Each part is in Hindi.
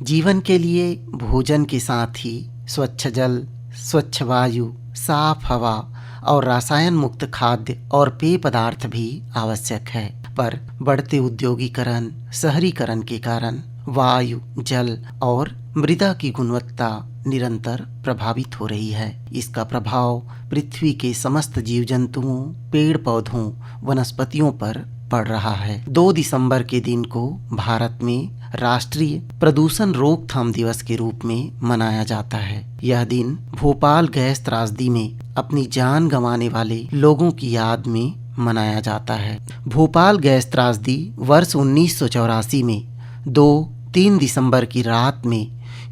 जीवन के लिए भोजन के साथ ही स्वच्छ जल, स्वच्छ वायु, साफ हवा और रसायन मुक्त खाद्य और पेय पदार्थ भी आवश्यक है। पर बढ़ते औद्योगिकरण, शहरीकरण के कारण वायु, जल और मृदा की गुणवत्ता निरंतर प्रभावित हो रही है। इसका प्रभाव पृथ्वी के समस्त जीव जंतुओं, पेड़ पौधों, वनस्पतियों पर पड़ रहा है। 2 दिसंबर के दिन को भारत में राष्ट्रीय प्रदूषण रोकथाम दिवस के रूप में मनाया जाता है। यह दिन भोपाल गैस त्रासदी में अपनी जान गंवाने वाले लोगों की याद में मनाया जाता है। भोपाल गैस त्रासदी वर्ष 1984 में 2-3 दिसंबर की रात में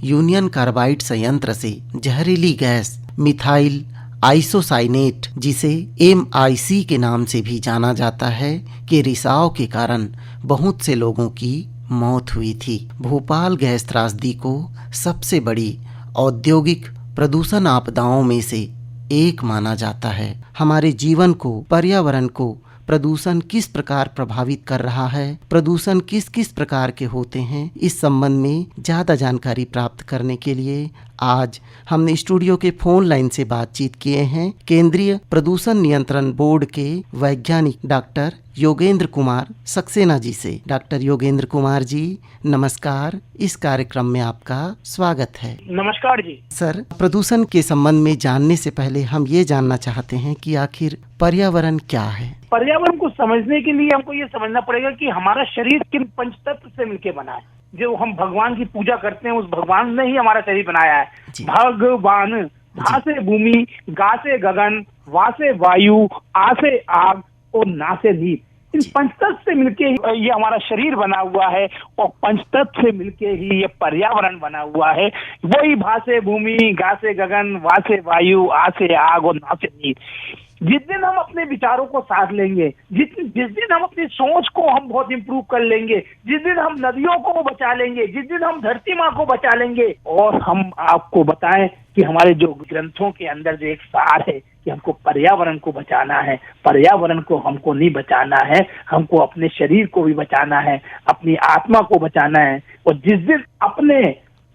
यूनियन कार्बाइड संयंत्र से जहरीली गैस मिथाइल आइसोसाइनेट, जिसे MIC के नाम से भी जाना जाता है, के रिसाव के कारण बहुत से लोगों की मौत हुई थी। भोपाल गैस त्रासदी को सबसे बड़ी औद्योगिक प्रदूषण आपदाओं में से एक माना जाता है। हमारे जीवन को, पर्यावरण को प्रदूषण किस प्रकार प्रभावित कर रहा है, प्रदूषण किस किस प्रकार के होते हैं, इस संबंध में ज़्यादा जानकारी प्राप्त करने के लिए आज हमने स्टूडियो के फोन लाइन से बातचीत किए हैं केंद्रीय प्रदूषण नियंत्रण बोर्ड के वैज्ञानिक डॉक्टर योगेंद्र कुमार सक्सेना जी से। डॉक्टर योगेंद्र कुमार जी नमस्कार, इस कार्यक्रम में आपका स्वागत है। नमस्कार जी। सर, प्रदूषण के संबंध में जानने से पहले हम ये जानना चाहते हैं कि आखिर पर्यावरण क्या है। पर्यावरण को समझने के लिए हमको ये समझना पड़ेगा कि हमारा शरीर किन पंचतत्व से मिलकर बना है। जो हम भगवान की पूजा करते हैं, उस भगवान ने ही हमारा शरीर बनाया है। भगवान भा से भूमि, गा से गगन, वा से वायु, आ से आग और ना से नीर। इन पंचतत्व से मिलके ये हमारा शरीर बना हुआ है और पंचतत्व से मिलके ही ये पर्यावरण बना हुआ है। वही भा से भूमि, गा से गगन, वा से वायु, आ से आग और ना से नीर। जिस दिन हम अपने विचारों को साथ लेंगे, जिस दिन हम अपनी सोच को हम बहुत इम्प्रूव कर लेंगे, जिस दिन हम नदियों को बचा लेंगे, जिस दिन हम धरती माँ को बचा लेंगे, और हम आपको बताएं कि हमारे जो ग्रंथों के अंदर जो एक सार है कि हमको पर्यावरण को बचाना है, पर्यावरण को हमको नहीं बचाना है, हमको अपने शरीर को भी बचाना है, अपनी आत्मा को बचाना है। और जिस दिन अपने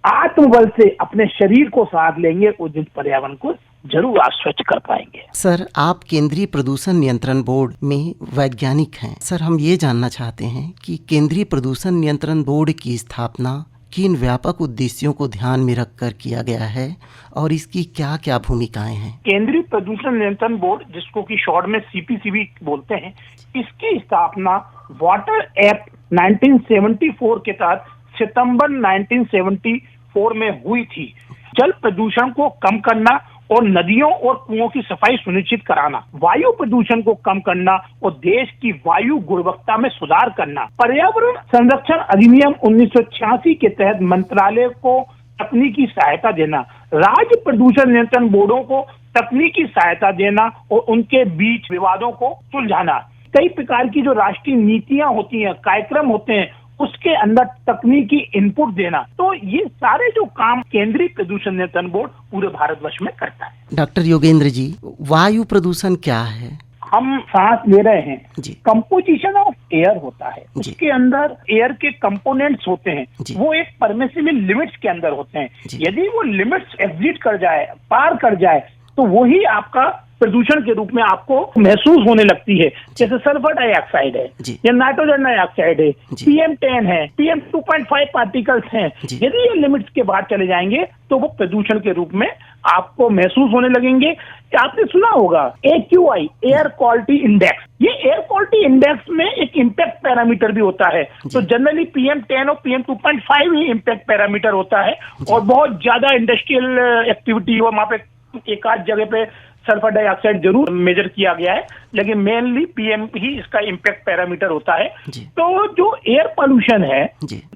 आत्मबल से अपने शरीर को साथ लेंगे, उस दिन पर्यावरण को जरूर आप स्वच्छ कर पाएंगे। सर, आप केंद्रीय प्रदूषण नियंत्रण बोर्ड में वैज्ञानिक हैं। सर, हम ये जानना चाहते हैं कि केंद्रीय प्रदूषण नियंत्रण बोर्ड की स्थापना किन व्यापक उद्देश्यों को ध्यान में रखकर किया गया है और इसकी क्या क्या भूमिकाएं हैं। केंद्रीय प्रदूषण नियंत्रण बोर्ड, जिसको की शॉर्ट में CPCB बोलते हैं, इसकी स्थापना वाटर एक्ट 1974 के तहत सितंबर 1974 में हुई थी। जल प्रदूषण को कम करना और नदियों और कुओं की सफाई सुनिश्चित कराना, वायु प्रदूषण को कम करना और देश की वायु गुणवत्ता में सुधार करना। पर्यावरण संरक्षण अधिनियम 1986 के तहत मंत्रालय को तकनीकी सहायता देना, राज्य प्रदूषण नियंत्रण बोर्डों को तकनीकी सहायता देना और उनके बीच विवादों को सुलझाना। कई प्रकार की जो राष्ट्रीय नीतियां होती हैं, कार्यक्रम होते हैं, उसके अंदर तकनीकी इनपुट देना। तो ये सारे जो काम केंद्रीय प्रदूषण नियंत्रण बोर्ड पूरे भारतवर्ष में करता है। डॉक्टर योगेंद्र जी, वायु प्रदूषण क्या है? हम सांस ले रहे हैं, कंपोजिशन ऑफ एयर होता है, उसके अंदर एयर के कंपोनेंट्स होते हैं, वो एक परमिसिबल लिमिट्स के अंदर होते हैं। यदि वो लिमिट्स एग्जिट कर जाए, पार कर जाए, तो वही आपका प्रदूषण के रूप में आपको महसूस होने लगती है। जैसे सल्फर डाइऑक्साइड है या नाइट्रोजन डाइऑक्साइड है, PM10 है, PM2.5 पार्टिकल्स हैं। यदि ये लिमिट्स के बाहर चले जाएंगे तो वो प्रदूषण के रूप में आपको महसूस होने लगेंगे। आपने सुना होगा AQI, एयर क्वालिटी इंडेक्स। ये एयर क्वालिटी इंडेक्स में एक इम्पैक्ट पैरामीटर भी होता है। तो जनरली PM10 और PM2.5 ही इम्पैक्ट पैरामीटर होता है। और बहुत ज्यादा इंडस्ट्रियल एक्टिविटी हो, वहां पे एक आध जगह पे सल्फर डाइऑक्साइड जरूर मेजर किया गया है, लेकिन मेनली पीएम ही इसका इम्पैक्ट पैरामीटर होता है। तो जो एयर पोल्यूशन है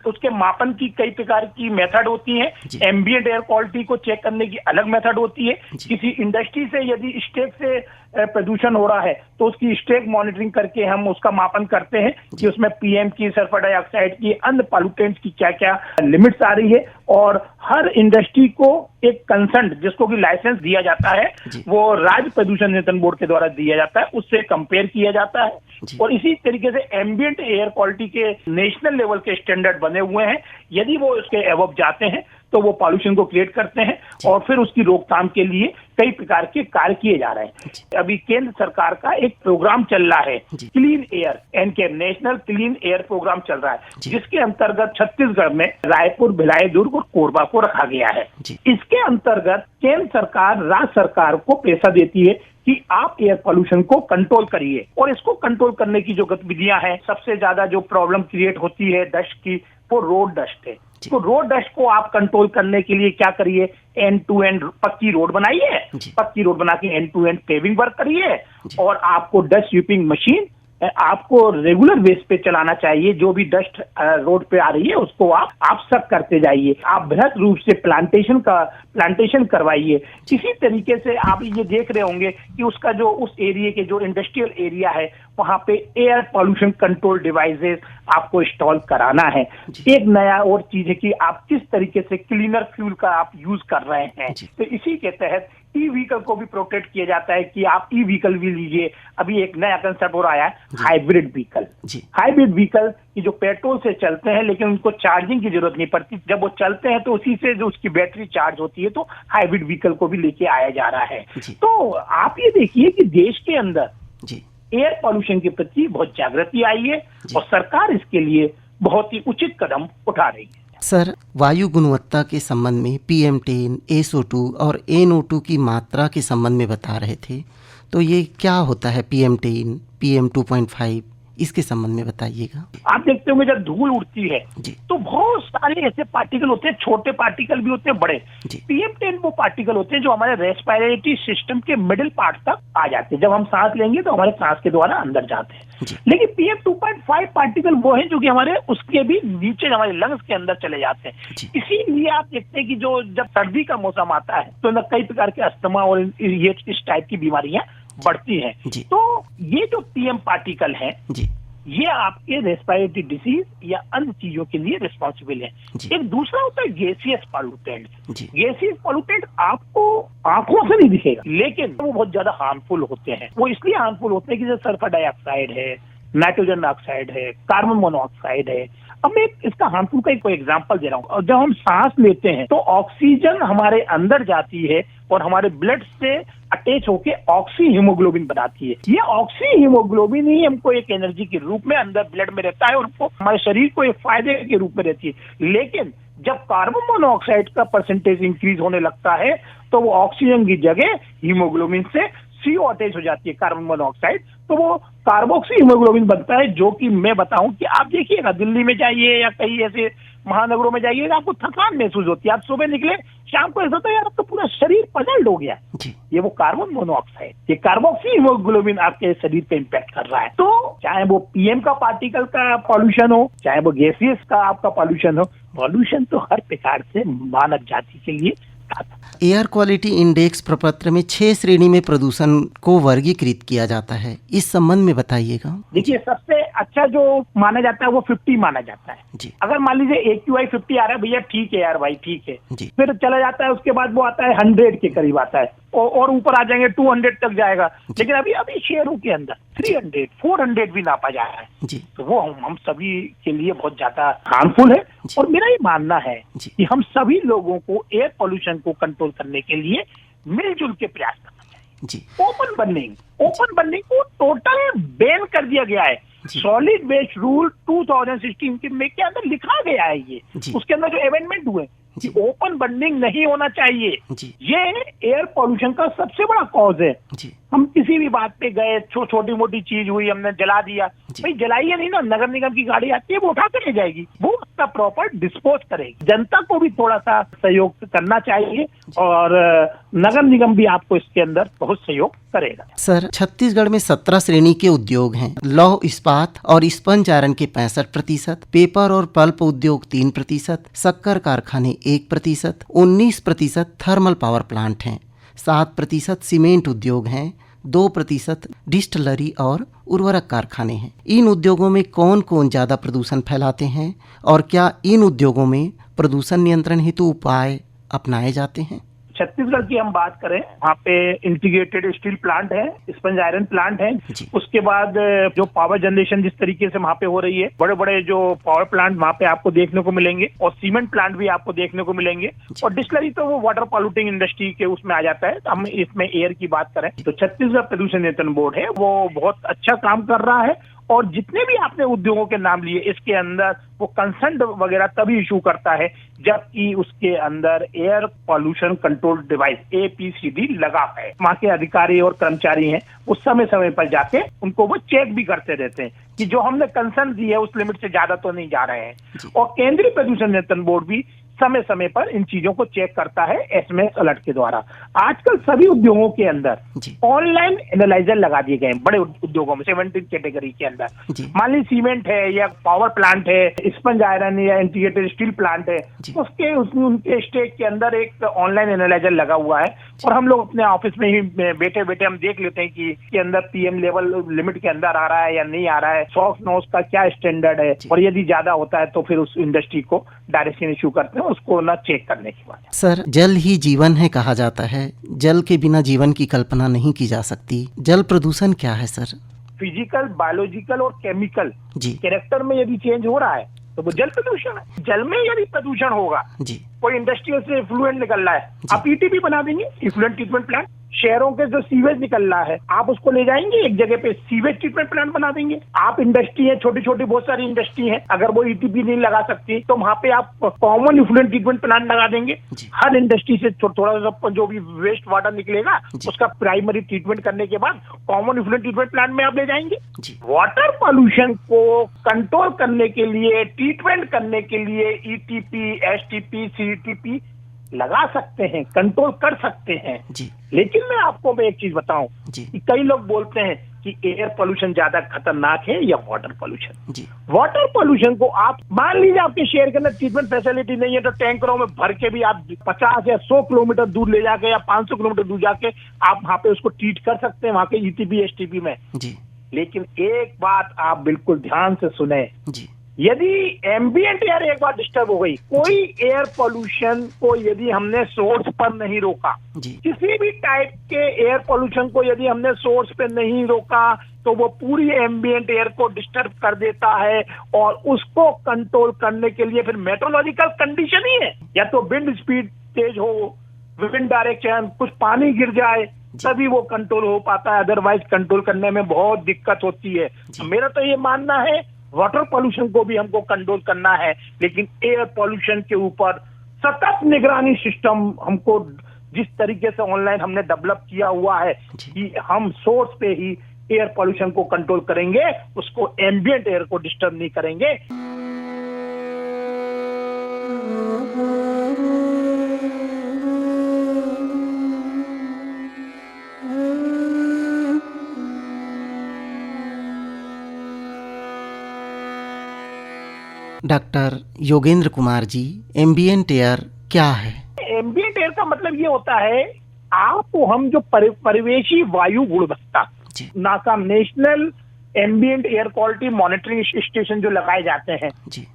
उसके मापन की कई प्रकार की मेथड होती है। एम्बिएंट एयर क्वालिटी को चेक करने की अलग मेथड होती है। किसी इंडस्ट्री से यदि स्टेक से प्रदूषण हो रहा है तो उसकी स्टेक मॉनिटरिंग करके हम उसका मापन करते हैं कि उसमें पीएम की, सल्फर डाइऑक्साइड की, अन्य पॉल्यूटेंट्स की क्या क्या लिमिट्स आ रही है। और हर इंडस्ट्री को एक कंसर्न जिसको कि लाइसेंस दिया जाता है वो राज्य प्रदूषण नियंत्रण बोर्ड के द्वारा दिया जाता है, उससे कंपेयर किया जाता है। और इसी तरीके से एम्बिएंट एयर क्वालिटी के नेशनल लेवल के स्टैंडर्ड बने हुए हैं। यदि वो उसके एबव जाते हैं तो वो पॉल्यूशन को क्रिएट करते हैं और फिर उसकी रोकथाम के लिए कई प्रकार के कार्य किए जा रहे हैं। अभी केंद्र सरकार का एक प्रोग्राम चल रहा है, क्लीन एयर एनके, नेशनल क्लीन एयर प्रोग्राम चल रहा है, जिसके अंतर्गत छत्तीसगढ़ में रायपुर, भिलाई, दुर्ग और कोरबा को रखा गया है। इसके अंतर्गत केंद्र सरकार राज्य सरकार को पैसा देती है कि आप एयर पोल्यूशन को कंट्रोल करिए। और इसको कंट्रोल करने की जो गतिविधियां हैं, सबसे ज्यादा जो प्रॉब्लम क्रिएट होती है डस्ट की, वो रोड डस्ट है। तो रोड डस्ट को आप कंट्रोल करने के लिए क्या करिए, एंड टू एंड पक्की रोड बनाइए, पक्की रोड बना के end to end paving work करिए। और आपको डस्ट स्वीपिंग मशीन आपको रेगुलर बेस पे चलाना चाहिए। जो भी डस्ट रोड पे आ रही है उसको आप सब करते जाइए। आप बृहद रूप से प्लांटेशन करवाइए। इसी तरीके से आप ये देख रहे होंगे कि उसका जो उस एरिया के जो इंडस्ट्रियल एरिया है वहां पे एयर पॉल्यूशन कंट्रोल डिवाइसेस आपको इंस्टॉल कराना है। एक नया और चीज है कि आप किस तरीके से क्लीनर फ्यूल का आप यूज कर रहे हैं। तो इसी के तहत ई व्हीकल को भी प्रोटेक्ट किया जाता है कि आप ई व्हीकल भी लीजिए। अभी एक नया कंसेप्ट हो रहा है हाइब्रिड व्हीकल। हाइब्रिड व्हीकल की जो पेट्रोल से चलते हैं लेकिन उनको चार्जिंग की जरूरत नहीं पड़ती, जब वो चलते हैं तो उसी से जो उसकी बैटरी चार्ज होती है, तो हाइब्रिड व्हीकल को भी लेके आया जा रहा है। तो आप ये देखिए कि देश के अंदर एयर पॉल्यूशन के प्रति बहुत जागृति आई है और सरकार इसके लिए बहुत ही उचित कदम उठा रही है। सर, वायु गुणवत्ता के संबंध में PM10, SO2 और NO2 की मात्रा के संबंध में बता रहे थे, तो ये क्या होता है PM10, PM2.5, इसके संबंध में बताइएगा। आप देखते होंगे जब धूल उड़ती है तो बहुत सारे ऐसे पार्टिकल होते हैं, छोटे पार्टिकल भी होते हैं, बड़े। PM10 वो पार्टिकल होते हैं जो हमारे रेस्पिरेटरी सिस्टम के मिडिल पार्ट तक आ जाते हैं। जब हम सांस लेंगे तो हमारे सांस के द्वारा अंदर जाते हैं। लेकिन PM2.5 पार्टिकल वो है जो कि हमारे उसके भी नीचे हमारे लंग्स के अंदर चले जाते हैं। इसीलिए आप देखते हैं कि जो जब सर्दी का मौसम आता है तो कई प्रकार के अस्थमा और ये इस टाइप की बीमारियां बढ़ती हैं। तो ये जो PM पार्टिकल हैं ये आपके रेस्पिरेटरी डिसीज या अन्य चीजों के लिए रिस्पॉन्सिबल है। एक दूसरा होता है गैसियस पॉल्यूटेंट। गैसियस पॉल्यूटेंट आपको आंखों से नहीं दिखेगा लेकिन वो बहुत ज्यादा हार्मफुल होते हैं। वो इसलिए हार्मफुल होते हैं कि जैसे सल्फर डाइऑक्साइड है, नाइट्रोजन डाइऑक्साइड है, कार्बन मोनोऑक्साइड है। अब मैं इसका हार्मफुल का कोई एग्जांपल दे रहा हूँ। जब हम सांस लेते हैं तो ऑक्सीजन हमारे अंदर जाती है और हमारे ब्लड से अटैच होके ऑक्सी हीमोग्लोबिन बनाती है। ये ऑक्सी हीमोग्लोबिन ही हमको एक एनर्जी के रूप में अंदर ब्लड में रहता है और हमको हमारे शरीर को एक फायदे के रूप में रहती है। लेकिन जब कार्बन मोनोऑक्साइड का परसेंटेज इंक्रीज होने लगता है तो वो ऑक्सीजन की जगह हीमोग्लोबिन से CO अटैच हो जाती है, कार्बन मोनोऑक्साइड, तो वो कार्बोक्सी हीमोग्लोबिन बनता है। जो कि मैं बताऊं कि आप देखिएगा दिल्ली में जाइए या कई ऐसे महानगरों में जाइए आपको थकान महसूस होती है। आप सुबह निकले शाम को ऐसा होता है यार अब तो पूरा शरीर पजल्ड हो गया। ये वो कार्बन मोनोऑक्साइड, ये कार्बोक्सी हीमोग्लोबिन आपके शरीर पे इम्पैक्ट कर रहा है। तो चाहे वो PM का पार्टिकल का पॉल्यूशन हो, चाहे वो गैसियस का आपका पॉल्यूशन हो, पॉल्यूशन तो हर प्रकार से मानव जाति के लिए। एयर क्वालिटी इंडेक्स प्रपत्र में 6 श्रेणी में प्रदूषण को वर्गीकृत किया जाता है, इस संबंध में बताइएगा। देखिए सबसे अच्छा जो माना जाता है वो 50 माना जाता है। अगर मान लीजिए AQI 50 आ रहा है, भैया ठीक है यार भाई ठीक है। फिर चला जाता है, उसके बाद वो आता है 100 के करीब आता है और ऊपर आ जाएंगे 200 तक जाएगा। लेकिन अभी शहरों के अंदर 300, 400 भी नापा जा रहा है। तो वो हम सभी के लिए बहुत ज्यादा हार्मफुल है। और मेरा ये मानना है कि हम सभी लोगों को एयर पोल्यूशन को कंट्रोल करने के लिए मिलजुल के प्रयास करना चाहिए। ओपन बर्निंग को टोटल बैन कर दिया गया है। सॉलिड वेस्ट रूल 2016 के अंदर लिखा गया है। ये उसके अंदर जो अमेंडमेंट हुए ओपन बर्निंग नहीं होना चाहिए। ये एयर पोल्यूशन का सबसे बड़ा कॉज है। हम किसी भी बात पे गए, छोटी मोटी चीज हुई हमने जला दिया, भाई जलाइए नहीं ना, नगर निगम की गाड़ी आती है वो उठा के ले जाएगी, वो व्यवस्था प्रॉपर डिस्पोज करेगी। जनता को भी थोड़ा सा सहयोग करना चाहिए और नगर निगम भी आपको इसके अंदर बहुत सहयोग करेगा। सर, छत्तीसगढ़ में 17 श्रेणी के उद्योग हैं। लौह इस्पात और स्पंज आयरन के 65%, पेपर और पल्प उद्योग 3%, शक्कर कारखाने 1%, 19% थर्मल पावर प्लांट हैं, 7% सीमेंट उद्योग हैं, 2% डिस्टिलरी और उर्वरक कारखाने हैं। इन उद्योगों में कौन कौन ज्यादा प्रदूषण फैलाते हैं और क्या इन उद्योगों में प्रदूषण नियंत्रण हेतु उपाय अपनाए जाते हैं? छत्तीसगढ़ की हम बात करें, वहाँ पे इंटीग्रेटेड स्टील प्लांट है, स्पंज आयरन प्लांट है। उसके बाद जो पावर जनरेशन जिस तरीके से वहाँ पे हो रही है, बड़े बड़े जो पावर प्लांट वहाँ पे आपको देखने को मिलेंगे और सीमेंट प्लांट भी आपको देखने को मिलेंगे। और डिस्टिलरी तो वो वाटर पॉल्यूटिंग इंडस्ट्री के उसमें आ जाता है। हम इसमें एयर की बात करें तो छत्तीसगढ़ प्रदूषण नियंत्रण बोर्ड है, वो बहुत अच्छा काम कर रहा है। और जितने भी आपने उद्योगों के नाम लिए, इसके अंदर वो कंसेंट वगैरह तभी इशू करता है जबकि उसके अंदर air pollution control device APCD लगा है। वहाँ के अधिकारी और कर्मचारी हैं, उस समय समय पर जाके उनको वो चेक भी करते रहते हैं कि जो हमने कंसेंट दी है उस लिमिट से ज्यादा तो नहीं जा रहे हैं। और केंद्रीय प्रदूषण नियंत्रण बोर्ड भी समय समय पर इन चीजों को चेक करता है SMS अलर्ट के द्वारा। आजकल सभी उद्योगों के अंदर ऑनलाइन एनालाइजर लगा दिए गए हैं, बड़े उद्योगों में 17 कैटेगरी के अंदर। मान ली सीमेंट है या पावर प्लांट है, स्पंज आयरन या इंटीग्रेटेड स्टील प्लांट है, उसके उनके स्टेज के अंदर एक ऑनलाइन एनालाइजर लगा हुआ है। और हम लोग अपने ऑफिस में ही बैठे बैठे हम देख लेते हैं कि इसके अंदर PM लेवल लिमिट के अंदर आ रहा है या नहीं आ रहा है, सॉक्स नोस का क्या स्टैंडर्ड है, और यदि ज्यादा होता है तो फिर उस इंडस्ट्री को डायरेक्शन इशू करते हैं उसको ना चेक करने के बाद। सर, जल ही जीवन है कहा जाता है। जल के बिना जीवन की कल्पना नहीं की जा सकती। जल प्रदूषण क्या है सर? फिजिकल, बायोलॉजिकल और केमिकल कैरेक्टर में यदि चेंज हो रहा है तो वो जल प्रदूषण है। जल में यदि प्रदूषण होगा, कोई इंडस्ट्रियल से इफ्लुएंट निकल रहा है, आप ETP बना देंगे, इफ्लुएंट ट्रीटमेंट प्लांट। शहरों के जो सीवेज निकल रहा है आप उसको ले जाएंगे एक जगह पे सीवेज ट्रीटमेंट प्लांट बना देंगे। आप इंडस्ट्री है, छोटी छोटी बहुत सारी इंडस्ट्री है, अगर वो ETP नहीं लगा सकती तो वहाँ पे आप कॉमन इफ्लुएंट ट्रीटमेंट प्लांट लगा देंगे। हर इंडस्ट्री से थोड़ा सा जो भी वेस्ट वाटर निकलेगा उसका प्राइमरी ट्रीटमेंट करने के बाद कॉमन इफ्लुएंट ट्रीटमेंट प्लांट में आप ले जाएंगे। वाटर पॉल्यूशन को कंट्रोल करने के लिए, ट्रीटमेंट करने के लिए ETP, STP, CTP लगा सकते हैं, कंट्रोल कर सकते हैं। लेकिन मैं एक चीज बताऊं कि कई लोग बोलते हैं कि एयर पोल्यूशन ज्यादा खतरनाक है या वाटर पोल्यूशन। वाटर पोल्यूशन को आप मान लीजिए आपके शहर के अंदर ट्रीटमेंट फैसिलिटी नहीं है तो टैंकरों में भर के भी आप 50 या 100 किलोमीटर दूर ले जाके या 500 किलोमीटर दूर जाके आप वहां पे उसको ट्रीट कर सकते हैं वहां के ETP, STP में। लेकिन एक बात आप बिल्कुल ध्यान से सुने, यदि एम्बिएंट एयर एक बार डिस्टर्ब हो गई, कोई एयर पोल्यूशन को यदि हमने सोर्स पर नहीं रोका, किसी भी टाइप के एयर पोल्यूशन को यदि हमने सोर्स पे नहीं रोका तो वो पूरी एम्बिएंट एयर को डिस्टर्ब कर देता है। और उसको कंट्रोल करने के लिए फिर मेट्रोलॉजिकल कंडीशन ही है, या तो विंड स्पीड तेज हो, विंड डायरेक्शन, कुछ पानी गिर जाए, तभी वो कंट्रोल हो पाता है, अदरवाइज कंट्रोल करने में बहुत दिक्कत होती है। मेरा तो ये मानना है वाटर पॉल्यूशन को भी हमको कंट्रोल करना है, लेकिन एयर पॉल्यूशन के ऊपर सतत निगरानी सिस्टम हमको जिस तरीके से ऑनलाइन हमने डेवलप किया हुआ है कि हम सोर्स पे ही एयर पॉल्यूशन को कंट्रोल करेंगे, उसको एम्बिएंट एयर को डिस्टर्ब नहीं करेंगे। Doctor Yogendra Kumar ji, ambient air क्या है? एम्बिएंट एयर का मतलब ये होता है आपको हम जो परिवेशी वायु गुणवत्ता, NASA national ambient air quality monitoring station जो लगाए जाते हैं,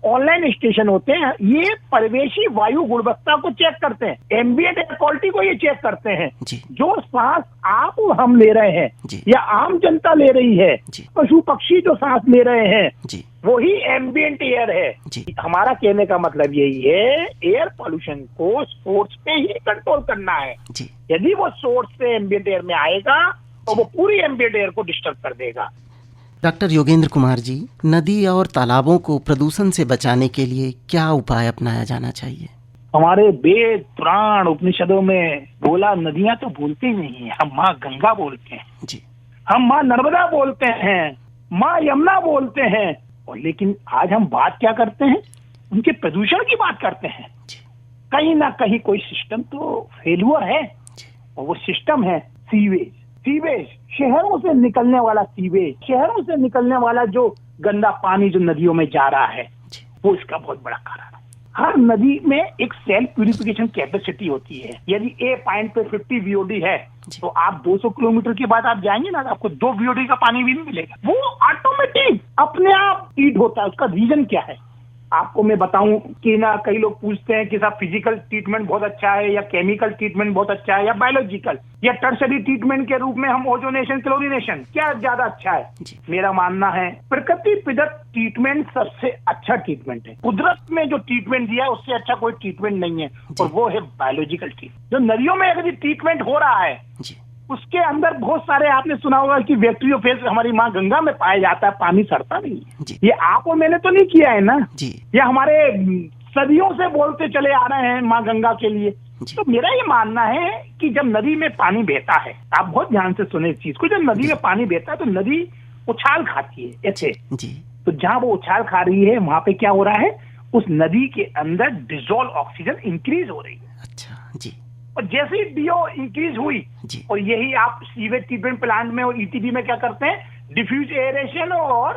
ऑनलाइन स्टेशन होते हैं, ये परिवेशी वायु गुणवत्ता को चेक करते हैं, एम्बिएंट एयर क्वालिटी को ये चेक करते हैं। जो सांस आप हम ले रहे हैं या आम जनता ले रही है, पशु पक्षी जो सांस ले रहे हैं, वही एम्बिएंट एयर है। हमारा कहने का मतलब यही है, एयर पॉल्यूशन को सोर्स पे ही कंट्रोल करना है। यदि वो सोर्स से एम्बिएंट एयर में आएगा तो वो पूरी एम्बिएंट एयर को डिस्टर्ब कर देगा। डॉक्टर योगेंद्र कुमार जी, नदी और तालाबों को प्रदूषण से बचाने के लिए क्या उपाय अपनाया जाना चाहिए? हमारे वेद पुराण उपनिषदों में बोला, नदियां तो बोलते ही नहीं है, हम माँ गंगा बोलते हैं, हम माँ नर्मदा बोलते हैं, माँ यमुना बोलते हैं, और लेकिन आज हम बात क्या करते हैं, उनके प्रदूषण की बात करते हैं, कहीं ना कहीं कोई सिस्टम तो फेलियर है, और वो सिस्टम है सीवेज। सीवेज, शहरों से निकलने वाला सीवेज, शहरों से निकलने वाला जो गंदा पानी जो नदियों में जा रहा है, वो इसका बहुत बड़ा कारण है। हर नदी में एक सेल्फ प्यूरिफिकेशन कैपेसिटी होती है। यदि ए पॉइंट पे 50 बीओडी है, तो आप 200 किलोमीटर के बाद आप जाएंगे ना, आपको 2 बीओडी का पानी भी नहीं मिलेगा। वो ऑटोमेटिक अपने आप हीट होता है। उसका रीजन क्या है आपको मैं बताऊं कि ना, कई लोग पूछते हैं कि साहब फिजिकल ट्रीटमेंट बहुत अच्छा है, या केमिकल ट्रीटमेंट बहुत अच्छा है, या बायोलॉजिकल, या टर्शरी ट्रीटमेंट के रूप में हम ओजोनेशन क्लोरिनेशन, क्या ज्यादा अच्छा है? मेरा मानना है प्रकृति प्रदत्त ट्रीटमेंट सबसे अच्छा ट्रीटमेंट है। कुदरत में जो ट्रीटमेंट दिया है उससे अच्छा कोई ट्रीटमेंट नहीं है, और वो है बायोलॉजिकल ट्रीटमेंट। जो नदियों में अगर ट्रीटमेंट हो रहा है उसके अंदर बहुत सारे, आपने सुना होगा कि बैक्टीरियोफेज हमारी माँ गंगा में पाया जाता है, पानी सड़ता नहीं है। ये आप और मैंने तो नहीं किया है ना, ये हमारे सदियों से बोलते चले आ रहे हैं माँ गंगा के लिए। तो मेरा ये मानना है कि जब नदी में पानी बहता है, आप बहुत ध्यान से सुने इस चीज को, जब नदी में पानी बहता है तो नदी उछाल खाती है ऐसे। तो जहां वो उछाल खा रही है वहां पे क्या हो रहा है, उस नदी के अंदर डिजोल्व ऑक्सीजन इंक्रीज हो रही है। अच्छा जी। और जैसे ही डीओ इंक्रीज हुई, और यही आप सीवेज ट्रीटमेंट प्लांट में और ईटीबी में क्या करते हैं, डिफ्यूज एरेशन और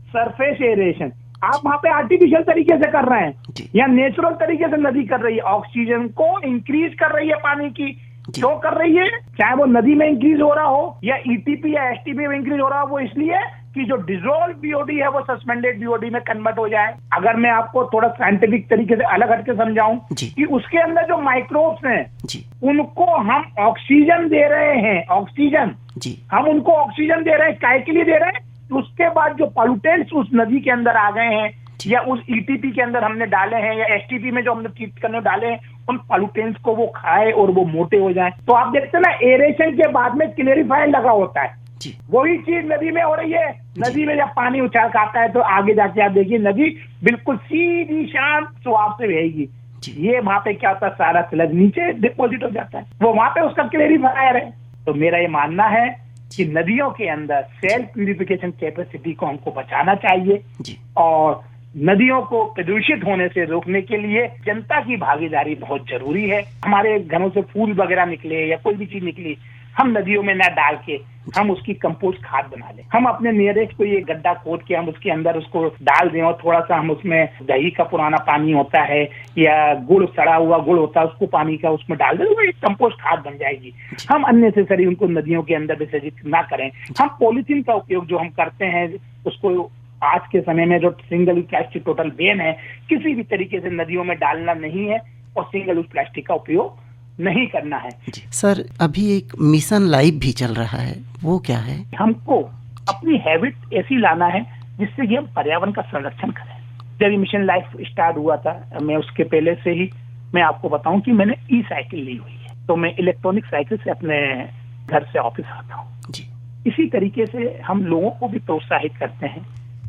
सरफेस एरेशन। आप वहां पे आर्टिफिशियल तरीके से कर रहे हैं या नेचुरल तरीके से नदी कर रही है, ऑक्सीजन को इंक्रीज कर रही है पानी की। क्यों कर रही है? चाहे वो नदी में इंक्रीज हो रहा हो या ईटीपी या एसटीपी में इंक्रीज हो रहा हो, वो इसलिए कि जो डिजोल्व बीओडी है वो सस्पेंडेड बीओडी में कन्वर्ट हो जाए। अगर मैं आपको थोड़ा साइंटिफिक तरीके से अलग हटके समझाऊं कि उसके अंदर जो माइक्रोब्स हैं उनको हम ऑक्सीजन दे रहे हैं, ऑक्सीजन हम उनको ऑक्सीजन दे रहे हैं, काय के लिए दे रहे हैं? उसके बाद जो पॉल्यूटेंट्स उस नदी के अंदर आ गए हैं या उस ईटीपी के अंदर हमने डाले हैं या एसटीपी में जो हमने ट्रीट करने डाले हैं, उन पॉल्यूटेंट्स को वो खाए और वो मोटे हो जाए। तो आप देखते हैं ना, एरेशन के बाद में क्लेरिफायर लगा होता है, वही चीज नदी में हो रही है। नदी में जब पानी उछाल खाता है तो आगे जाके आप देखिए नदी बिल्कुल सीधी शांत स्वाब से बहेगी। ये वहां पे क्या होता है, सारा स्लग नीचे डिपोजिट हो जाता है, वो वहां पे उसका क्लेरिफायर है। तो मेरा ये मानना है कि नदियों के अंदर सेल्फ प्यूरिफिकेशन कैपेसिटी को हमको बचाना चाहिए, और नदियों को प्रदूषित होने से रोकने के लिए जनता की भागीदारी बहुत जरूरी है। हमारे घरों से फूल वगैरह निकले या कोई भी चीज निकली, हम नदियों में न डाल के हम उसकी कंपोस्ट खाद बना लें। हम अपने नियरेस्ट को ये गड्ढा खोद के हम उसके अंदर उसको डाल दें, और थोड़ा सा हम उसमें दही का पुराना पानी होता है या गुड़, सड़ा हुआ गुड़ होता है, उसको पानी का उसमें डाल दें, तो एक कंपोस्ट खाद बन जाएगी। हम अननेसेसरी उनको नदियों के अंदर विसर्जित ना करें। हम पॉलीथीन का उपयोग जो हम करते हैं उसको आज के समय में जो single use plastic total ban है, किसी भी तरीके से नदियों में डालना नहीं है, और सिंगल यूज प्लास्टिक का उपयोग नहीं करना है। सर, अभी एक मिशन लाइफ भी चल रहा है, वो क्या है? हमको अपनी हैबिट ऐसी लाना है जिससे कि हम पर्यावरण का संरक्षण करें। जब ये मिशन लाइफ स्टार्ट हुआ था, मैं उसके पहले से ही मैं आपको बताऊं कि मैंने ई साइकिल ली हुई है, तो मैं इलेक्ट्रॉनिक साइकिल से अपने घर से ऑफिस आता हूँ। इसी तरीके से हम लोगों को भी प्रोत्साहित करते हैं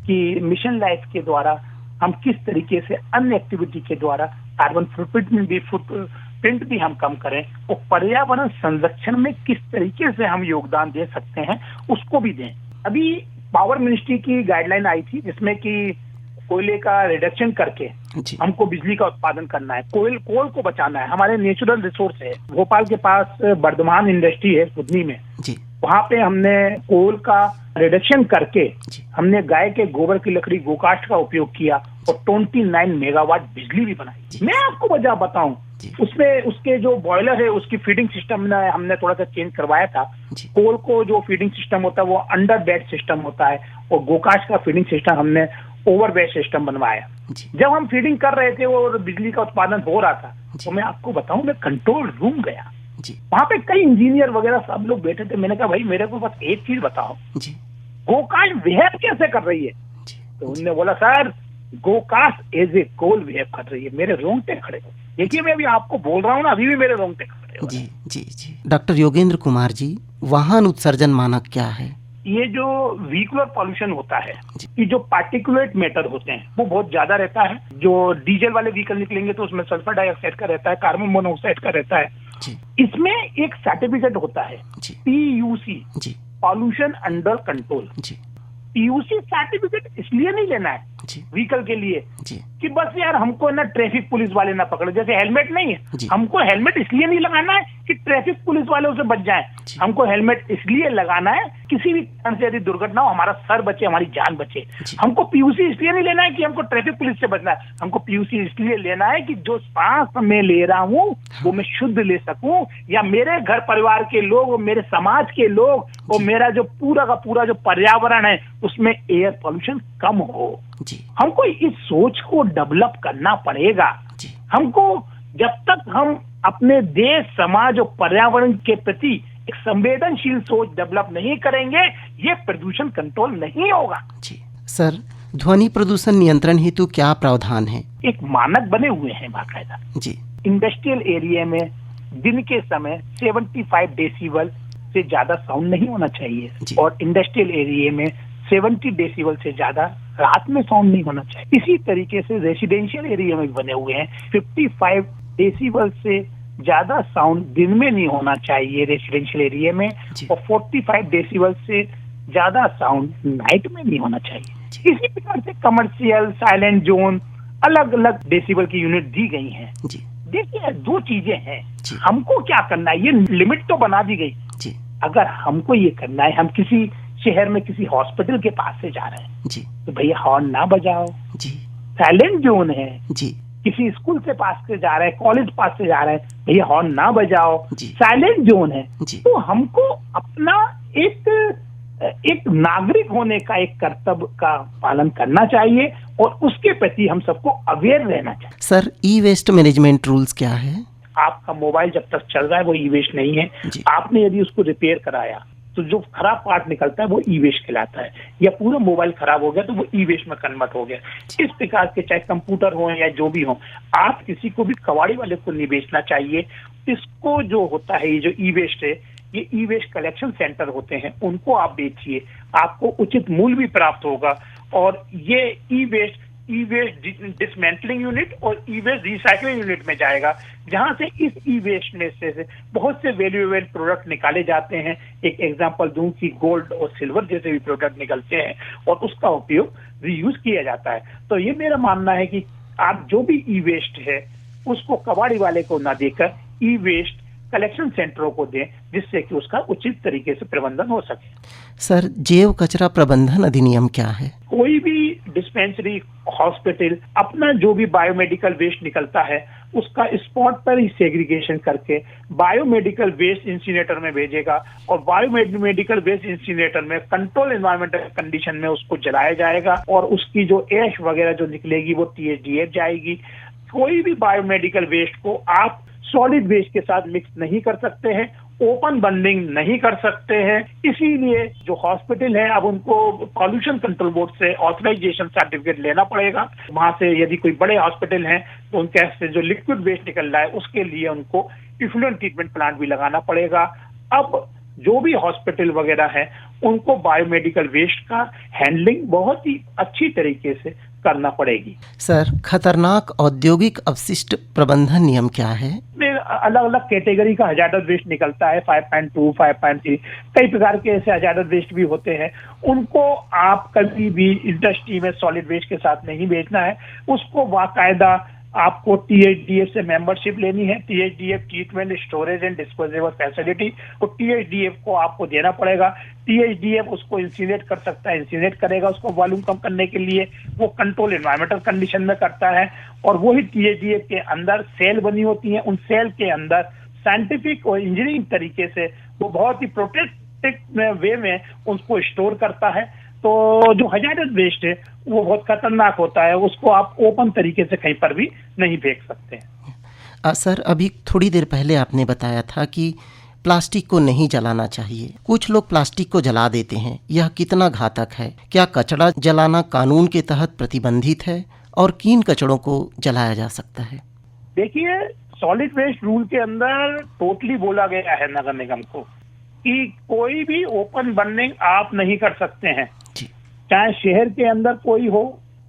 कि मिशन लाइफ के द्वारा हम किस तरीके से अन्य एक्टिविटी के द्वारा कार्बन फुटप्रिंट भी हम कम करें, और पर्यावरण संरक्षण में किस तरीके से हम योगदान दे सकते हैं उसको भी दें। अभी पावर मिनिस्ट्री की गाइडलाइन आई थी जिसमें कि कोयले का रिडक्शन करके हमको बिजली का उत्पादन करना है, कोल को बचाना है। हमारे नेचुरल रिसोर्स है, भोपाल के पास वर्धमान इंडस्ट्री है बुधनी में, वहां पे हमने कोल का रिडक्शन करके हमने गाय के गोबर की लकड़ी गोकाष्ठ का उपयोग किया और 29 मेगावाट बिजली भी बनाई। मैं आपको वजह बताऊं, उसमें उसके जो बॉयलर है उसकी फीडिंग सिस्टम हमने थोड़ा सा चेंज करवाया था। कोल को जो फीडिंग सिस्टम होता है वो अंडर बेड सिस्टम होता है, और गोकाष्ठ का फीडिंग सिस्टम हमने ओवर बेड सिस्टम बनवाया। जब हम फीडिंग कर रहे थे और बिजली का उत्पादन हो रहा था, तो मैं आपको बताऊं, मैं कंट्रोल रूम गया, वहां पे कई इंजीनियर वगैरह सब लोग बैठे थे। मैंने कहा भाई मेरे को बस एक चीज बताओ, गोकाष्ठ बिहेव कैसे कर रही है? तो उन्होंने बोला सर गोकाष्ठ एज ए कोल बिहेव कर रही है। मेरे रोंगटे खड़े हो, देखिए मैं अभी आपको बोल रहा हूँ ना, अभी भी मेरे रोंगटे खड़े हो। जी। डॉक्टर योगेंद्र कुमार जी, वाहन उत्सर्जन मानक क्या है? ये जो व्हीकुलर पॉल्यूशन होता है, ये जो पार्टिकुलेट मैटर होते हैं वो बहुत ज्यादा रहता है। जो डीजल वाले व्हीकल निकलेंगे तो उसमें सल्फर डाइऑक्साइड का रहता है, कार्बन मोनोऑक्साइड का रहता है। इसमें एक सर्टिफिकेट होता है PUC, pollution under control. PUC certificate इसलिए नहीं लेना है व्हीकल के लिए कि बस यार हमको ना ट्रैफिक पुलिस वाले ना पकड़े, जैसे हेलमेट नहीं है, जी। हमको हेलमेट इसलिए नहीं लगाना है कि ट्रैफिक पुलिस वालों से बच जाए, जी। हमको हेलमेट इसलिए लगाना है किसी भी कारण से यदि दुर्घटना हो हमारा सर बचे, हमारी जान बचे। जी। हमको पीयूसी इसलिए नहीं लेना है कि हमको ट्रैफिक पुलिस से बचना है, हमको पीयूसी इसलिए लेना है कि जो सांस मैं ले रहा हूँ वो मैं शुद्ध ले सकूं, या मेरे घर परिवार के लोग, मेरे समाज के लोग, और मेरा जो पूरा का पूरा जो पर्यावरण है उसमें एयर पोल्यूशन कम हो। जी। हमको इस सोच को डेवलप करना पड़ेगा। जी। हमको जब तक हम अपने देश, समाज और पर्यावरण के प्रति एक संवेदनशील सोच डेवलप नहीं करेंगे, ये प्रदूषण कंट्रोल नहीं होगा। जी सर, ध्वनि प्रदूषण नियंत्रण हेतु क्या प्रावधान है? एक मानक बने हुए हैं बाकायदा। जी। इंडस्ट्रियल एरिया में दिन के समय 75 डेसिबल से ज्यादा साउंड नहीं होना चाहिए, और इंडस्ट्रियल एरिया में 70 डेसिबल से ज्यादा रात में साउंड नहीं होना चाहिए। इसी तरीके से रेसिडेंशियल एरिया में बने हुए हैं 55 डेसिबल से ज्यादा साउंड दिन में नहीं होना चाहिए रेसिडेंशियल एरिया में, और 45 डेसिबल से ज्यादा साउंड नाइट में नहीं होना चाहिए। इसी प्रकार से कमर्शियल, साइलेंट जोन, अलग अलग डेसिबल की यूनिट दी गई हैं। देखिए, दो चीजें हैं, हमको क्या करना है, ये लिमिट तो बना दी गई। अगर हमको ये करना है, हम किसी शहर में किसी हॉस्पिटल के पास से जा रहे हैं तो भैया हॉर्न ना बजाओ। साइलेंट जोन है, किसी स्कूल से पास से जा रहे हैं, कॉलेज पास से जा रहे हैं, भैया हॉर्न ना बजाओ। साइलेंट जोन है, तो हमको अपना एक नागरिक होने का एक कर्तव्य का पालन करना चाहिए, और उसके प्रति हम सबको अवेयर रहना चाहिए। सर, ई वेस्ट मैनेजमेंट रूल्स क्या है? आपका मोबाइल जब तक चल रहा है वो ई वेस्ट नहीं है। आपने यदि उसको रिपेयर कराया तो जो खराब पार्ट निकलता है वो ई वेस्ट कहलाता है, या पूरा मोबाइल खराब हो गया तो वो ई वेस्ट में कन्वर्ट हो गया। इस प्रकार के चाहे कंप्यूटर हो या जो भी हो, आप किसी को भी कबाड़ी वाले को नहीं बेचना चाहिए। इसको जो होता है, ये जो ई वेस्ट है, ये ई वेस्ट कलेक्शन सेंटर होते हैं, उनको आप बेचिए, आपको उचित मूल्य भी प्राप्त होगा। और ये ई वेस्ट डिसमेंटलिंग यूनिट और ई वेस्ट रिसाइकलिंग यूनिट में जाएगा, जहां से इस ई वेस्ट में से बहुत से वैल्यूएबल प्रोडक्ट निकाले जाते हैं। एक एग्जांपल दूं कि गोल्ड और सिल्वर जैसे भी प्रोडक्ट निकलते हैं और उसका उपयोग रीयूज किया जाता है। तो ये मेरा मानना है कि आप जो भी ई वेस्ट है उसको कबाड़ी वाले को ना देकर ई वेस्ट कलेक्शन सेंटरों को दें, जिससे कि उसका उचित तरीके से प्रबंधन हो सके। सर, जैव कचरा प्रबंधन अधिनियम क्या है? कोई भी डिस्पेंसरी, हॉस्पिटल अपना जो भी बायोमेडिकल वेस्ट निकलता है उसका स्पॉट पर ही सेग्रीगेशन करके बायोमेडिकल वेस्ट इंसिनेटर में भेजेगा, और बायोमेडिकल वेस्ट इंसिनेटर में कंट्रोल एनवायरमेंटल कंडीशन में उसको जलाया जाएगा, और उसकी जो ऐश वगैरह जो निकलेगी वो THDF जाएगी। कोई भी बायोमेडिकल वेस्ट को आप सॉलिड वेस्ट के साथ मिक्स नहीं कर सकते हैं, ओपन बर्निंग नहीं कर सकते हैं। इसीलिए जो हॉस्पिटल है अब उनको पॉल्यूशन कंट्रोल बोर्ड से ऑथराइजेशन सर्टिफिकेट लेना पड़ेगा। वहां से यदि कोई बड़े हॉस्पिटल हैं तो उनके से जो लिक्विड वेस्ट निकल रहा है उसके लिए उनको इफ्लुएंट ट्रीटमेंट प्लांट भी लगाना पड़ेगा। अब जो भी हॉस्पिटल वगैरह है उनको बायोमेडिकल वेस्ट का हैंडलिंग बहुत ही अच्छी तरीके से करना पड़ेगी। सर, खतरनाक औद्योगिक अपशिष्ट प्रबंधन नियम क्या है? अलग अलग कैटेगरी का हजार्डस वेस्ट निकलता है, 5.2, 5.3, कई प्रकार के ऐसे हजार्डस वेस्ट भी होते हैं। उनको आप कभी भी इंडस्ट्री में सॉलिड वेस्ट के साथ नहीं बेचना है, उसको बाकायदा आपको THDF से मेंबरशिप लेनी है। THDF treatment, storage and disposable facility, तो THDF को आपको देना पड़ेगा। THDF उसको इंसिनेट कर सकता है, इंसिनेट करेगा, उसको वॉल्यूम कम करने के लिए वो कंट्रोल एनवायरमेंटल कंडीशन में करता है, और वही THDF के अंदर सेल बनी होती है, उन सेल के अंदर साइंटिफिक और इंजीनियरिंग तरीके से वो बहुत ही प्रोटेक्टिव वे में उसको स्टोर करता है। तो जो हजार्डस वेस्ट है वो बहुत खतरनाक होता है, उसको आप ओपन तरीके से कहीं पर भी नहीं फेंक सकते हैं। सर, अभी थोड़ी देर पहले आपने बताया था कि प्लास्टिक को नहीं जलाना चाहिए। कुछ लोग प्लास्टिक को जला देते हैं, यह कितना घातक है? क्या कचरा जलाना कानून के तहत प्रतिबंधित है, और किन कचड़ों को जलाया जा सकता है? देखिए, सॉलिड वेस्ट रूल के अंदर टोटली बोला गया है नगर निगम को कि कोई भी ओपन बर्निंग आप नहीं कर सकते हैं, चाहे शहर के अंदर कोई हो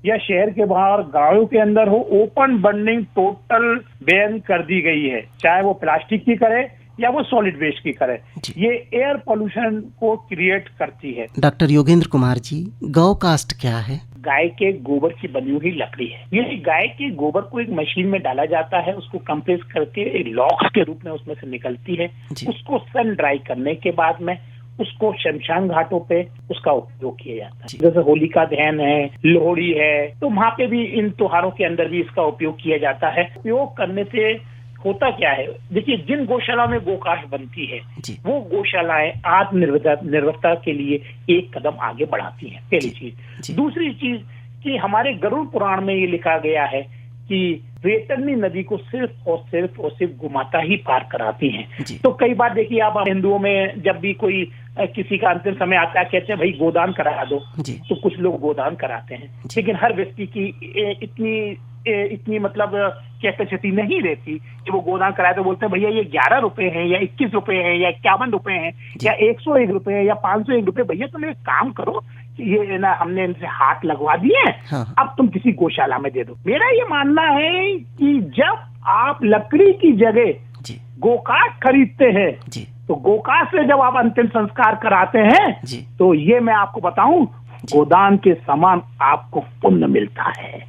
या शहर के बाहर गांवों के अंदर हो। ओपन बर्निंग टोटल बैन कर दी गई है, चाहे वो प्लास्टिक की करे या वो सॉलिड वेस्ट की करे। ये एयर पोल्यूशन को क्रिएट करती है। डॉक्टर योगेंद्र कुमार जी, गौ कास्ट क्या है? गाय के गोबर की बनी हुई लकड़ी है। ये गाय के गोबर को एक मशीन में डाला जाता है, उसको कंप्रेस करके लॉक्स के रूप में उसमें से निकलती है। उसको सन ड्राई करने के बाद में उसको शमशान घाटों पे उसका उपयोग किया जाता है। जैसे होलिका दहन है, लोहड़ी है, तो वहाँ पे भी इन त्योहारों के अंदर भी इसका उपयोग किया जाता है। उपयोग करने से होता क्या है, देखिए जिन गौशाला में गोकाष्ठ बनती है वो गौशालाएं आत्मनिर्भरता के लिए एक कदम आगे बढ़ाती हैं, पहली चीज। दूसरी चीज कि हमारे गरुड़ पुराण में ये लिखा गया है कि वैतरणी नदी को सिर्फ और सिर्फ गोमाता ही पार कराती हैं। तो कई बार देखिए आप हिंदुओं में जब भी कोई किसी का अंतिम समय आता है, कहते हैं भाई गोदान करा दो, तो कुछ लोग गोदान कराते हैं, लेकिन हर व्यक्ति की इतनी मतलब कैपेसिटी नहीं रहती कि वो गोदान कराए। तो बोलते हैं भैया ये 11 रुपए हैं या 21 रुपए हैं या 51 रुपए हैं या 101 रुपए है या 501 रुपए। भैया तुम एक काम करो, ये ना हमने इनसे हाथ लगवा दिए, अब तुम किसी गौशाला में दे दो। मेरा ये मानना है कि जब आप लकड़ी की जगह गोकाष्ठ खरीदते हैं तो गोकाष्ठ से जब आप अंतिम संस्कार कराते हैं तो ये मैं आपको बताऊं, गोदान के समान आपको पुण्य मिलता है।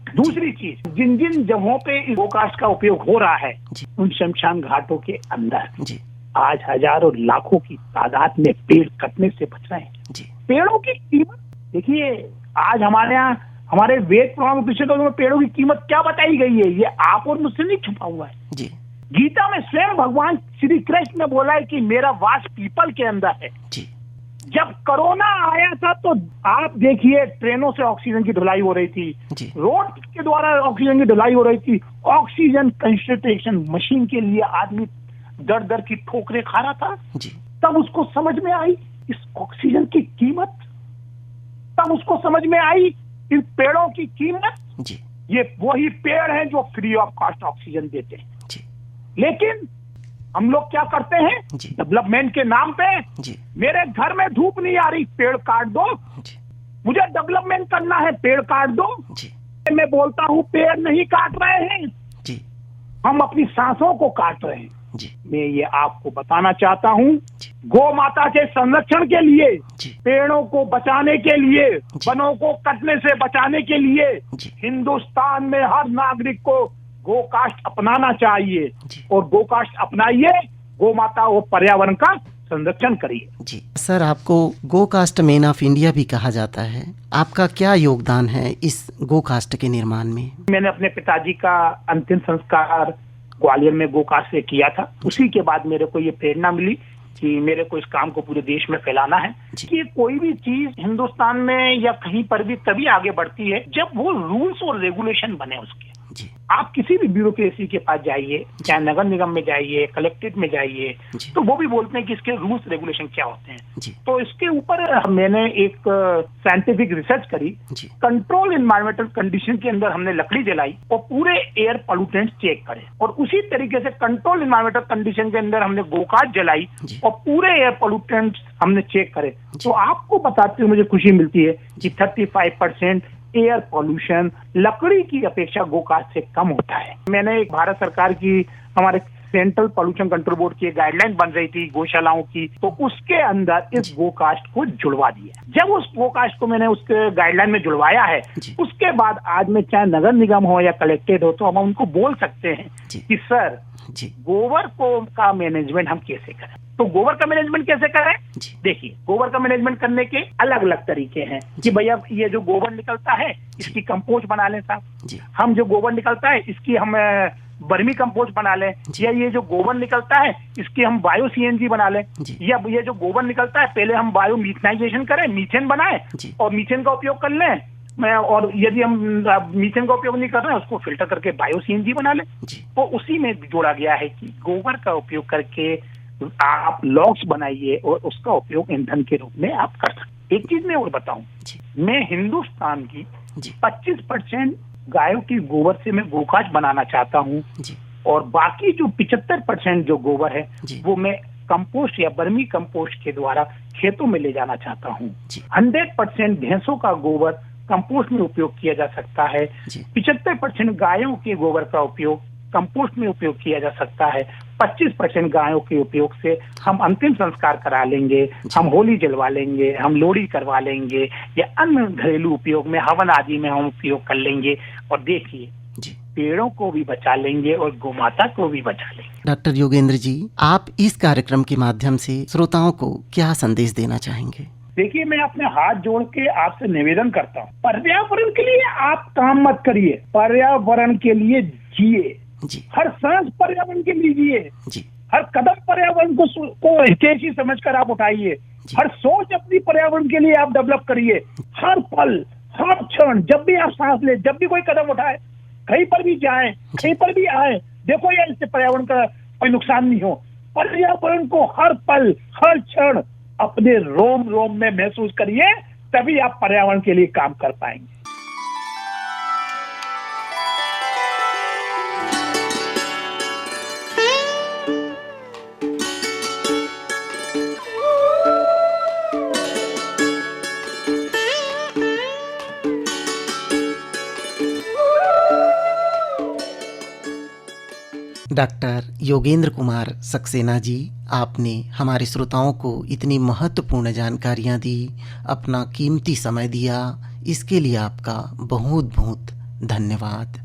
दूसरी चीज, जिन जिन जगहों पे गोकाष्ठ का उपयोग हो रहा है उन शमशान घाटों के अंदर आज हजारों लाखों की तादाद में पेड़ कटने से बच रहे हैं। पेड़ों की कीमत देखिए, आज हमारे यहाँ हमारे वेद पुराण उपनिषदों में पेड़ों की कीमत क्या बताई गई है, ये आप और मुझसे नहीं छुपा हुआ है। गीता में स्वयं भगवान श्री कृष्ण ने बोला है कि मेरा वास पीपल के अंदर है। जब कोरोना आया था तो आप देखिए ट्रेनों से ऑक्सीजन की ढुलाई हो रही थी, रोड के द्वारा ऑक्सीजन की ढुलाई हो रही थी, ऑक्सीजन कंसंट्रेशन मशीन के लिए आदमी दर दर की ठोकरें खा रहा था। तब उसको समझ में आई इस ऑक्सीजन की कीमत, तब उसको समझ में आई इन पेड़ों की कीमत। ये वही पेड़ हैं जो फ्री ऑफ कॉस्ट ऑक्सीजन देते हैं। लेकिन हम लोग क्या करते हैं, डेवलपमेंट के नाम पे, मेरे घर में धूप नहीं आ रही, पेड़ काट दो, मुझे डेवलपमेंट करना है, पेड़ काट दो। मैं बोलता हूँ पेड़ नहीं काट रहे हैं, हम अपनी सांसों को काट रहे हैं। मैं ये आपको बताना चाहता हूँ, गौ माता के संरक्षण के लिए, पेड़ों को बचाने के लिए, वनों को कटने से बचाने के लिए हिंदुस्तान में हर नागरिक को गोकाष्ठ अपनाना चाहिए और गोकाष्ठ अपनाइए, गौ माता और पर्यावरण का संरक्षण करिए। सर, आपको गोकाष्ठ मैन ऑफ इंडिया भी कहा जाता है, आपका क्या योगदान है इस गोकाष्ठ के निर्माण में? मैंने अपने पिताजी का अंतिम संस्कार ग्वालियर में गोकाष्ठ से किया था। उसी के बाद मेरे को ये प्रेरणा मिली कि मेरे को इस काम को पूरे देश में फैलाना है कि कोई भी चीज हिंदुस्तान में या कहीं पर भी तभी आगे बढ़ती है जब वो रूल्स और रेगुलेशन बने उसके। आप किसी भी ब्यूरोक्रेसी के पास जाइए, चाहे नगर निगम में जाइए, कलेक्ट्रेट में जाइए, तो वो भी बोलते हैं कि इसके रूल्स रेगुलेशन क्या होते हैं। तो इसके ऊपर मैंने एक साइंटिफिक रिसर्च करी, कंट्रोल एनवायरमेंटल कंडीशन के अंदर हमने लकड़ी जलाई और पूरे एयर पोल्यूटेंट्स चेक करे, और उसी तरीके से कंट्रोल एनवायरमेंटल कंडीशन के अंदर हमने गोकाष्ठ जलाई और पूरे एयर पोल्यूटेंट्स हमने चेक करे। तो आपको बताते हुए मुझे खुशी मिलती है कि 35% एयर पॉल्यूशन लकड़ी की अपेक्षा गोकाष्ठ से कम होता है। मैंने एक भारत सरकार की, हमारे सेंट्रल पॉल्यूशन कंट्रोल बोर्ड की गाइडलाइन बन रही थी गौशालाओं की, तो उसके अंदर इस गोकाष्ठ को जुड़वा दिया। जब उस गोकाष्ठ को मैंने उसके गाइडलाइन में जुड़वाया है, उसके बाद आज में चाहे नगर निगम हो या कलेक्टेड हो, तो हम उनको बोल सकते हैं कि सर गोबर को का मैनेजमेंट हम कैसे करें। तो गोबर का मैनेजमेंट कैसे करें? देखिए, गोबर का मैनेजमेंट करने के अलग अलग तरीके हैं कि भैया ये जो गोबर निकलता है इसकी कंपोस्ट बना लें साहब, हम जो गोबर निकलता है इसकी हम वर्मी कंपोस्ट बना लें, या ये जो गोबर निकलता है इसकी हम बायो सीएनजी बना लें, या ये जो गोबर निकलता है पहले हम बायो मीथनाइजेशन करें, मीथेन बनाएं और मीथेन का उपयोग कर लें, और यदि हम मीथेन का उपयोग नहीं कर रहे हैं उसको फिल्टर करके बायो सीएनजी बना लें। तो उसी में जोड़ा गया है कि गोबर का उपयोग करके आप लॉग्स बनाइए और उसका उपयोग ईंधन के रूप में आप कर सकते। एक चीज मैं और बताऊं, मैं हिंदुस्तान की 25% गायों की गोबर से मैं गोकाष्ठ बनाना चाहता हूं, और बाकी जो 75% जो गोबर है वो मैं कंपोस्ट या वर्मी कंपोस्ट के द्वारा खेतों में ले जाना चाहता हूं। 100% भैंसों का गोबर कंपोस्ट में उपयोग किया जा सकता है, 75% गायों के गोबर का उपयोग कंपोस्ट में उपयोग किया जा सकता है, 25% गायों के उपयोग से हम अंतिम संस्कार करा लेंगे, हम होली जलवा लेंगे, हम लोहड़ी करवा लेंगे, या अन्य घरेलू उपयोग में हवन आदि में हम उपयोग कर लेंगे। और देखिए पेड़ों को भी बचा लेंगे और गोमाता को भी बचा लेंगे। डॉक्टर योगेंद्र जी, आप इस कार्यक्रम के माध्यम से श्रोताओं को क्या संदेश देना चाहेंगे? देखिए, मैं अपने हाथ जोड़ के आपसे निवेदन करता हूँ, पर्यावरण के लिए आप काम मत करिए, पर्यावरण के लिए जिए जी। हर सांस पर्यावरण के लिए जिए जी। हर कदम पर्यावरण को हितैषी समझकर आप उठाइए, हर सोच अपनी पर्यावरण के लिए आप डेवलप करिए। हर पल, हर क्षण, जब भी आप सांस ले, जब भी कोई कदम उठाए, कहीं पर भी जाए, कहीं पर भी आए, देखो यार इससे पर्यावरण का कोई नुकसान नहीं हो। पर्यावरण को हर पल, हर क्षण अपने रोम रोम में महसूस करिए, तभी आप पर्यावरण के लिए काम कर पाएंगे। डॉक्टर योगेंद्र कुमार सक्सेना जी, आपने हमारे श्रोताओं को इतनी महत्वपूर्ण जानकारियां दी, अपना कीमती समय दिया, इसके लिए आपका बहुत बहुत धन्यवाद।